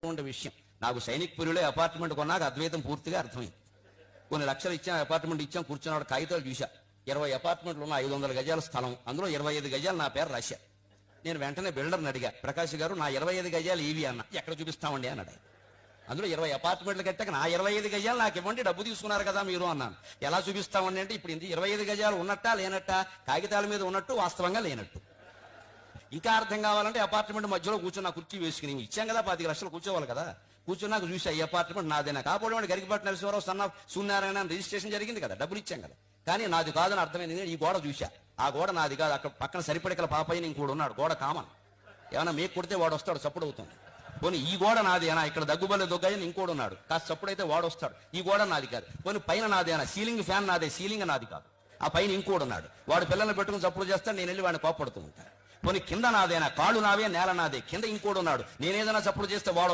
ఉండే విషయం. నాకు సైనిక్పురిలో అపార్ట్మెంట్ కొన్నాక అద్వైతం పూర్తిగా అర్థమైంది. కొన్ని లక్షలు ఇచ్చాం, అపార్ట్మెంట్ ఇచ్చాం, కూర్చున్నాడు కాగితాలు చూసా. 20 అపార్ట్మెంట్లు ఉన్న 500 గజాల స్థలం, అందులో 25 గజాలు నా పేరు రాశా. నేను వెంటనే బిల్డర్ని అడిగా, ప్రకాష్ గారు నా 25 గజాలు ఇవి అన్న. ఎక్కడ చూపిస్తామండి అన్నాడు. అందులో 20 అపార్ట్మెంట్లు కట్టాక నా 25 గజాలు నాకు ఇవ్వండి, డబ్బు తీసుకున్నారు కదా మీరు అన్నాను. ఎలా చూపిస్తామండి అంటే ఇప్పుడు 25 గజాలు ఉన్నట్టా లేనట్టా, కాగితాల మీద ఉన్నట్టు వాస్తవంగా లేనట్టు. ఇంకా అర్థం కావాలంటే అపార్ట్మెంట్ మధ్యలో కూర్చున్న కుర్చీ వేసుకుని ఇచ్చాం కదా 25 లక్షలు కూర్చోవాలి కదా. కూర్చున్నాక చూసా ఈ అపార్ట్మెంట్ నాదేనా. కాకపోతే గరికపాటి నరసింహారావు సన్న సూర్యనారాయణ రిజిస్ట్రేషన్ జరిగింది కదా, డబ్బులు ఇచ్చాం కదా. కానీ నాది కాదని అర్థమైంది. ఈ గోడ చూసా, ఆ గోడ నాది కాదు. అక్కడ పక్కన సరిపడికల పాపయ్య ఇంకోడు ఉన్నాడు, గోడ కామన్. ఏమన్నా మీకు కొడితే వాడు వస్తాడు, చప్పుడు అవుతుంది. పోనీ ఈ గోడ నాదేనా, ఇక్కడ దగ్గుబల్లి దొగ్గని ఇంకోడు ఉన్నాడు, కాస్త చప్పుడైతే వాడు వస్తాడు. ఈ గోడ నాది కాదు. పోనీ పైన నాదేనా, సీలింగ్ ఫ్యాన్ నాదే, సీలింగ్ నాది కాదు. ఆ పైన ఇంకోడు ఉన్నాడు, వాడు పిల్లల్ని పెట్టుకుని చప్పుడు చేస్తాడు, నేను వెళ్ళి వాడిని కోపడుతూ ఉంటాను. పోనీ కింద నాదేనా, కాళ్ళు నావే, నేల నాదే, కింద ఇంకోడు ఉన్నాడు, నేనేదైనా చప్పుడు చేస్తే వాడు